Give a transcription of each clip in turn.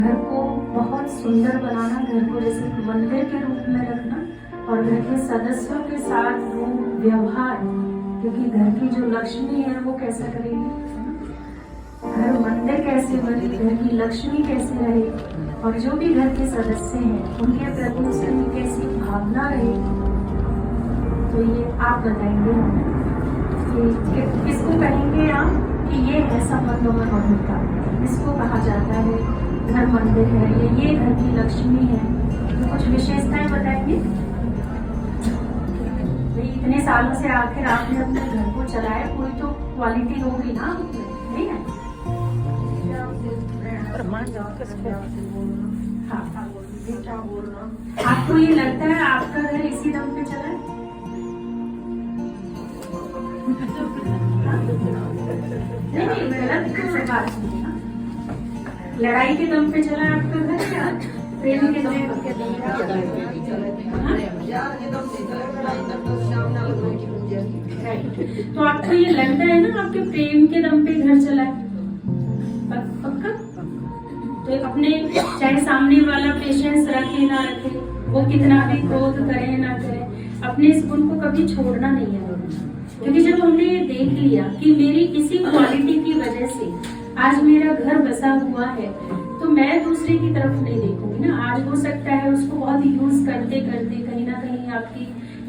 घर को बहुत सुंदर बनाना, घर को जैसे मंदिर के रूप में रखना और घर के सदस्यों के साथ वो व्यवहार, क्योंकि घर की जो लक्ष्मी है वो कैसे करेगी, घर मंदिर कैसे बने, घर की लक्ष्मी कैसे रहे और जो भी घर के सदस्य हैं उनके प्रति उसकी कैसी भावना रहे। तो ये आप बताएंगे कि किसको कहेंगे आप कि ये है संबंधों में मधुरता, इसको कहा जाता है घर मंदिर है, ये घर की लक्ष्मी है। तो कुछ विशेषताएं बताएंगे। इतने सालों से आखिर आपने अपने घर को चलाया, कोई तो क्वालिटी होगी ना, नहीं है? आपको ये लगता है आपका घर इसी दम पे चला है? नहीं, गलत बात नहीं ना। लड़ाई के दम पे चला है आपका घर क्या प्रेम के दम पे? तो आपको ये लगता है ना आपके प्रेम के दम पे घर चला है? पक्का? तो अपने चाहे सामने वाला पेशेंस रखे ना रखे, वो कितना भी क्रोध करे ना करे, अपने इस गुण को कभी छोड़ना नहीं है। क्योंकि जब हमने ये देख लिया कि मेरी इसी क्वालिटी की वजह से आज मेरा घर बसा हुआ है, तो मैं दूसरे की तरफ नहीं देखूंगी ना। आज हो सकता है उसको बहुत यूज करते करते कहीं ना कहीं आपकी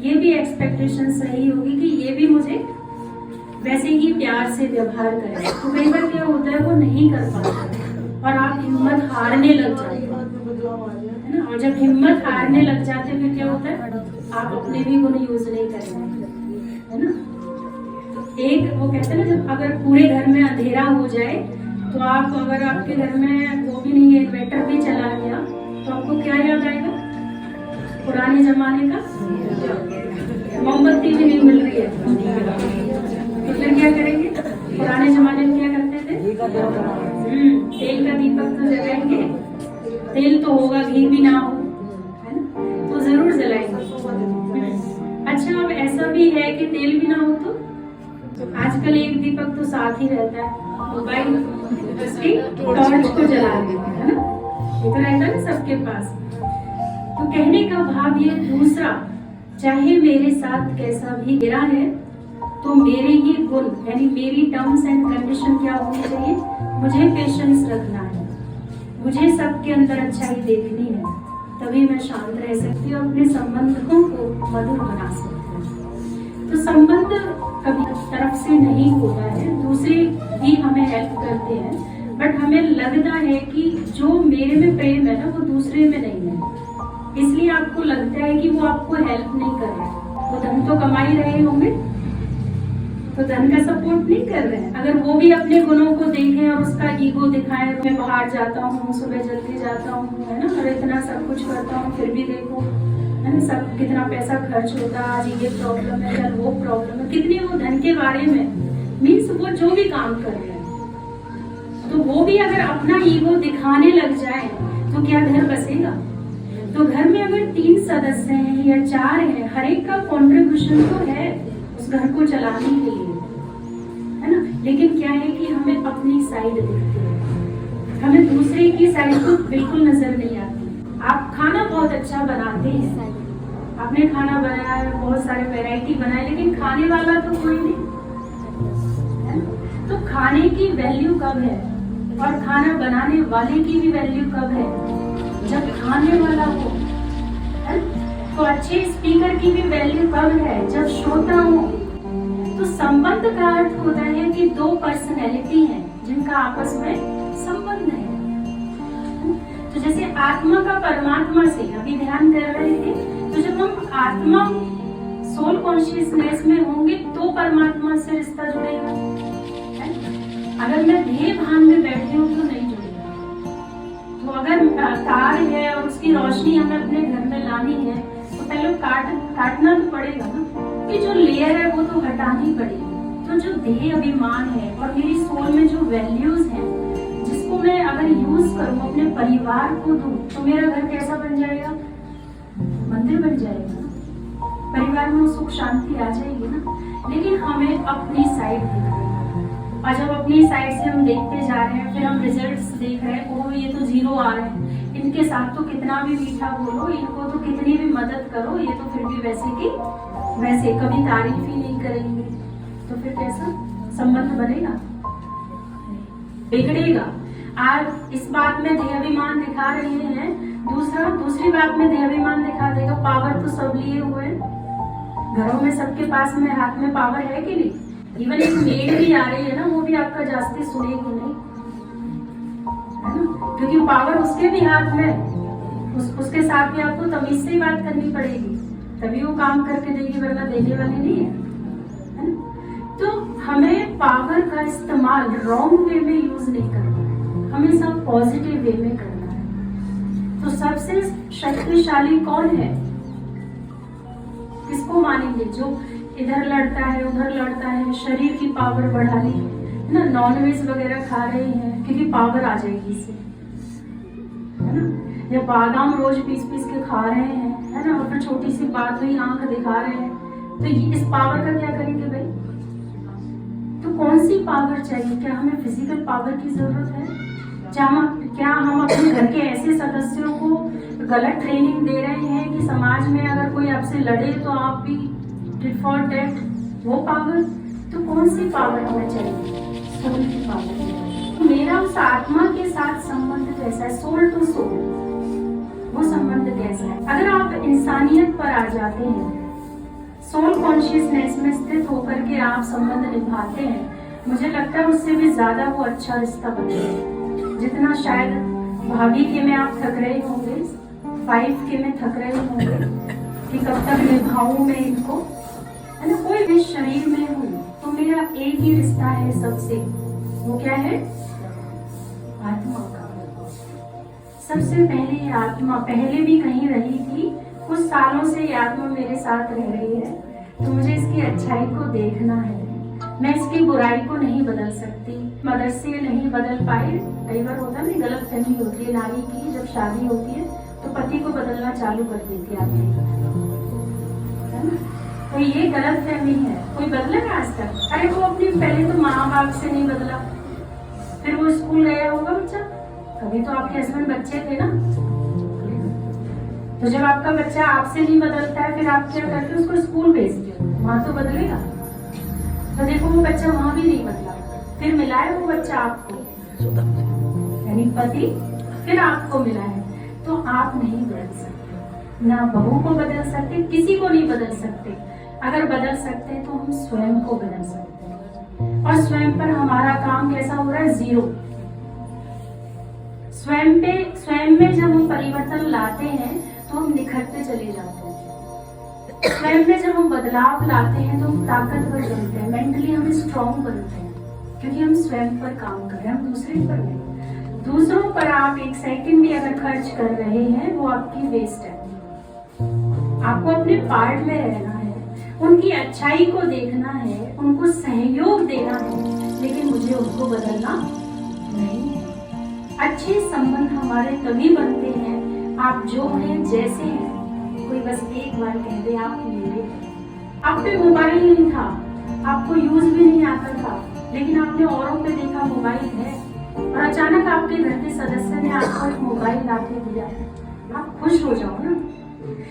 ये भी एक्सपेक्टेशन सही होगी कि ये भी मुझे वैसे ही प्यार से व्यवहार करे। तो कई बार क्या होता है वो नहीं कर पाता और आप हिम्मत हारने लग जाते है ना। और जब हिम्मत हारने लग जाते फिर क्या होता है, आप अपने भी गुण यूज नहीं कर पाते है ना। एक वो कहते हैं ना, जब अगर पूरे घर में अंधेरा हो जाए तो आप, अगर आपके घर में वो भी नहीं है, इन्वर्टर भी चला गया, तो आपको क्या याद आएगा? पुराने जमाने का मोमबत्ती भी नहीं मिल रही है तो फिर क्या करेंगे? पुराने जमाने में क्या करते थे? तेल का दीपक तो जलाएंगे, तेल तो होगा, घी भी ना हो है ना, तो जरूर जलाएंगे। अच्छा, अब ऐसा भी है कि तेल भी ना हो तो आजकल एक दीपक तो साथ ही रहता है, मोबाइल उसकी टॉर्च को जला देते हैं ना, ये तो रहता है ना सबके पास। तो कहने का भाव ये दूसरा, चाहे मेरे साथ कैसा भी मेरा है तो मेरे ही गुण यानी मेरी टर्म्स एंड कंडीशन क्या होनी चाहिए? मुझे पेशेंस रखना है, मुझे सबके अंदर अच्छाई देखनी है, तभी मैं शांत रह सकती हूँ, अपने संबंधों को मधुर बना सकती हूँ। तो संबंध कभी तरफ से नहीं होता है, दूसरे भी हमें हेल्प करते हैं, बट हमें लगता है कि जो मेरे में प्रेम है ना वो दूसरे में नहीं है, इसलिए आपको लगता है कि वो आपको हेल्प नहीं कर रहा है। वो धन तो कमा ही रहे होंगे, तो धन का सपोर्ट नहीं कर रहे हैं। अगर वो भी अपने गुणों को देखें और उसका ईगो दिखाए, मैं बाहर जाता हूँ, सुबह जल्दी जाता हूँ है ना, और इतना सब कुछ करता हूँ, फिर भी देखो है ना सब कितना पैसा खर्च होता है, आज ये प्रॉब्लम है, कल वो प्रॉब्लम है, कितनी वो धन के बारे में मीन्स वो जो भी काम कर रहे हैं, तो वो भी अगर अपना ईगो दिखाने लग जाए तो क्या घर बसेगा? तो घर में अगर 3 सदस्य हैं या 4 हैं, हर एक का कॉन्ट्रीब्यूशन तो है उस घर को चलाने के लिए है ना। लेकिन क्या है कि हमें अपनी साइड दिखती है, हमें दूसरे की साइड तो बिल्कुल नजर नहीं आती। आप खाना बहुत अच्छा बनाते हैं, आपने खाना बनाया, बहुत सारे वैरायटी बनाए, लेकिन खाने वाला तो कोई नहीं है। तो खाने की वैल्यू कब है और खाना बनाने वाले की भी वैल्यू कब है? जब खाने वाला हो है? तो अच्छे स्पीकर की भी वैल्यू कब है? जब श्रोता हो। तो संबंध का अर्थ होता है कि 2 पर्सनैलिटी हैं जिनका आपस में संबंध है। तो जैसे आत्मा का परमात्मा से अभी ध्यान कर रहे थे, तो जब हम आत्मा सोल कॉन्शियसनेस में होंगे तो परमात्मा से रिश्ता जुड़ेगा। अगर मैं देह भान में बैठी हूँ तो नहीं जुड़ेगा। तो अगर तार है और उसकी रोशनी हमें अपने घर में लानी है तो पहले काटना तो पड़ेगा ना, कि जो लेयर है वो तो हटानी पड़ेगी। तो जो देह अभिमान है और मेरी सोल में जो वैल्यूज हैं, जिसको मैं अगर यूज करूं अपने परिवार को दूं, तो मेरा घर कैसा बन जाएगा? मंदिर बन जाएगा। परिवार में सुख शांति आ जाएगी ना। लेकिन हमें अपनी साइड दिखाना, और जब अपनी साइड से हम देखते जा रहे हैं, फिर हम रिजल्ट्स देख रहे हैं, ओ ये तो 0 आ रहे हैं, इनके साथ तो कितना भी मीठा बोलो, इनको तो कितनी भी मदद करो, ये तो फिर भी वैसे की वैसे, कभी तारीफ ही नहीं करेंगे, तो फिर कैसा संबंध बनेगा? बिगड़ेगा। आज इस बात में देहाभिमान दिखा रहे हैं, दूसरी बात में देहाभिमान दिखा देगा। पावर तो सब लिए हुए हैं, घरों में सबके पास में हाथ में पावर है कि नहीं? इवन एक मेड भी आ रही है ना, वो भी आपका जास्ती सुनेगी नहीं, है ना, क्योंकि पावर उसके भी हाथ में, उसके साथ भी आपको तमीज से ही बात करनी पड़ेगी, तभी वो काम करके देगी, वरना देने वाली नहीं है, है ना? तो हमें पावर का इस्तेमाल रॉन्ग वे में यूज नहीं करना है, हमें सब पॉजिटिव वे में करना है। तो सबसे शक्तिशाली कौन है? किसको मानेंगे? जो इधर लड़ता है उधर लड़ता है, शरीर की पावर बढ़ा ली है ना, नॉनवेज वगैरह खा रहे हैं क्योंकि पावर आ जाएगी इससे, है ना, या बादाम रोज पीस पीस के खा रहे हैं, है ना, और फिर छोटी सी बात हुई आंख दिखा रहे हैं, तो इस पावर का क्या करेंगे भाई? तो कौन सी पावर चाहिए? क्या हमें फिजिकल पावर की जरूरत है? क्या हम अपने घर के ऐसे सदस्यों को गलत ट्रेनिंग दे रहे हैं कि समाज में अगर कोई आपसे लड़े तो आप भी टिट फॉर टैट, वो पावर? तो कौन सी पावर हमें चाहिए? सोल की पावर। मेरा उस आत्मा के साथ संबंध कैसा है? सोल टू सोल, वो संबंध कैसा है? अगर आप इंसानियत पर आ जाते हैं, सोल कॉन्शियसनेस में स्थित होकर के आप संबंध निभाते हैं, मुझे लगता है उससे भी ज्यादा वो अच्छा रिश्ता बनेगा, जितना शायद भाभी के में आप थक रहे होंगे, 5 के में थक रहे होंगे कि कब तक निभाऊं मैं इनको, है ना। कोई भी शरीर में हूँ तो मेरा एक ही रिश्ता है सबसे, वो क्या है? आत्मा का। सबसे पहले ये आत्मा पहले भी कहीं रही थी, कुछ सालों से ये आत्मा मेरे साथ रह रही है, तो मुझे इसकी अच्छाई को देखना है। मैं इसकी बुराई को नहीं बदल सकती, मदद से नहीं बदल पाए। कई बार होता है ना, गलत फहमी होती है नारी की, जब शादी होती है तो पति को बदलना चालू कर देती है आपने, है ना। तो ये गलत फहमी है। कोई बदला है आज तक? अरे वो अपनी पहले तो माँ बाप से नहीं बदला, फिर वो स्कूल गया होगा बच्चा, कभी तो आपके हस्बैंड बच्चे थे ना, तो जब आपका बच्चा आपसे नहीं बदलता है, फिर आप क्या करते हो? उसको स्कूल भेजते हो, वहां तो बदलेगा। तो देखो वो बच्चा वहां भी नहीं बदला, फिर मिला है वो बच्चा आपको, यानी पति फिर आपको मिला है, तो आप नहीं बदल सकते, ना बहू को बदल सकते, किसी को नहीं बदल सकते। अगर बदल सकते तो हम स्वयं को बदल सकते हैं, और स्वयं पर हमारा काम कैसा हो रहा है? 0। स्वयं में जब हम परिवर्तन लाते हैं तो हम निखरते चले जाते हैं। स्वयं में जब हम बदलाव लाते हैं तो हम ताकतवर बनते हैं, मेंटली हम स्ट्रॉन्ग बनते हैं, क्योंकि हम स्वयं पर काम कर रहे हैं, हम दूसरे पर नहीं। दूसरों पर आप 1 सेकंड भी अगर खर्च कर रहे हैं, वो आपकी वेस्ट है। आपको अपने पार्ट में रहना है, उनकी अच्छाई को देखना है, उनको सहयोग देना है, लेकिन मुझे उनको बदलना नहीं है। अच्छे संबंध हमारे तभी बनते हैं, आप जो हैं जैसे हैं। कोई बस एक बार कह दे आप मेरे, आप पे मोबाइल नहीं था, आपको यूज भी नहीं आता था, लेकिन आपने औरों पे देखा मोबाइल है, और अचानक आपके घर के सदस्य ने आपको एक मोबाइल लाके दिया, आप खुश हो जाओ ना।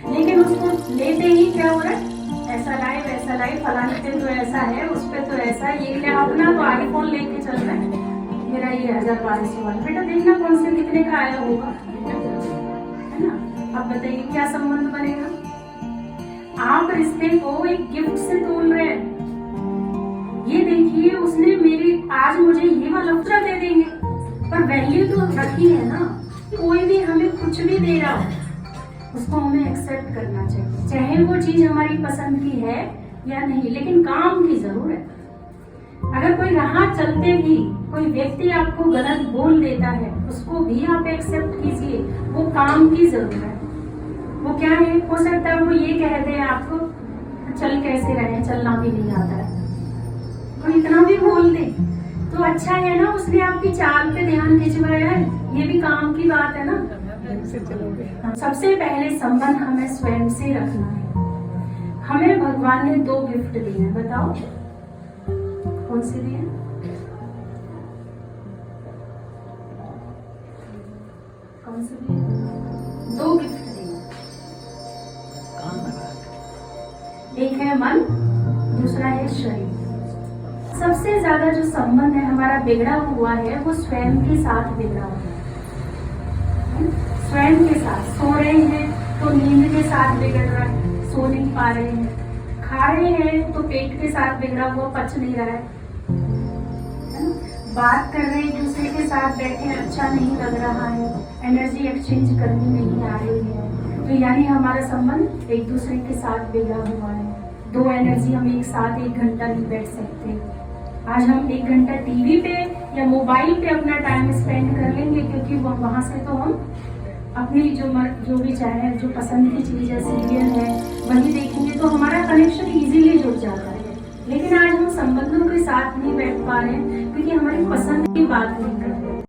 लेकिन उसको लेते ही क्या हो रहा है? ऐसा लाए वैसा लाए, फलाने पे तो ऐसा है, उस पे तो ऐसा, ये क्या अपना तो आईफोन लेके चल रहा है, मेरा ये 1200 वाला। बेटा देखना कौन से कितने का आया होगा, है ना। अब बताइए क्या संबंध बनेगा? आप रिश्ते को एक गिफ्ट से तोल रहे हैं। ये देखिए उसने मेरी आज मुझे ये वाला दूसरा दे देंगे, पर वैल्यू तो रखी है ना। कोई भी हमें कुछ भी दे रहा हो, उसको हमें एक्सेप्ट करना चाहिए, चाहे वो चीज हमारी पसंद की है या नहीं, लेकिन काम की जरूर है। अगर कोई राह चलते भी कोई व्यक्ति आपको गलत बोल देता है, उसको भी आप एक्सेप्ट कीजिए, वो काम की जरूरत है। वो क्या है? हो सकता है वो ये कह दे आपको, चल कैसे रहे, चलना भी नहीं आता है, तो इतना भी बोल दे तो अच्छा है ना, उसने आपकी चाल पे ध्यान खिंचवाया है, ये भी काम की बात है ना। सबसे पहले संबंध हमें स्वयं से रखना है। हमें भगवान ने 2 गिफ्ट दिए हैं, बताओ कौन से दिए? दो गिफ्ट देंगे। एक है मन, दूसरा है शरीर। सबसे ज्यादा जो संबंध है हमारा बिगड़ा हुआ है वो स्वयं के साथ बिगड़ा हुआ है। स्वयं के साथ सो रहे हैं तो नींद के साथ बिगड़ रहा है, सो नहीं पा रहे हैं। खा रहे हैं तो पेट के साथ बिगड़ा हुआ, पच नहीं रहा है। बात कर रहे हैं एक दूसरे के साथ बैठे, अच्छा नहीं लग रहा है, एनर्जी एक्सचेंज करनी नहीं आ रही है। तो यानी हमारा संबंध एक दूसरे के साथ बिगड़ा हुआ है। दो एनर्जी हम एक साथ 1 घंटा नहीं बैठ सकते। आज हम 1 घंटा टीवी पे या मोबाइल पे अपना टाइम स्पेंड कर लेंगे, क्योंकि वहां से तो हम अपनी जो भी चाहे, जो पसंद की चीज है, सीरियल है, वही देखेंगे तो हमारा कनेक्शन इजीली जुड़ जाता है। लेकिन आज हम संबंधों के साथ नहीं बैठ पा रहे हैं क्योंकि हमारी पसंद की बात नहीं कर रहे।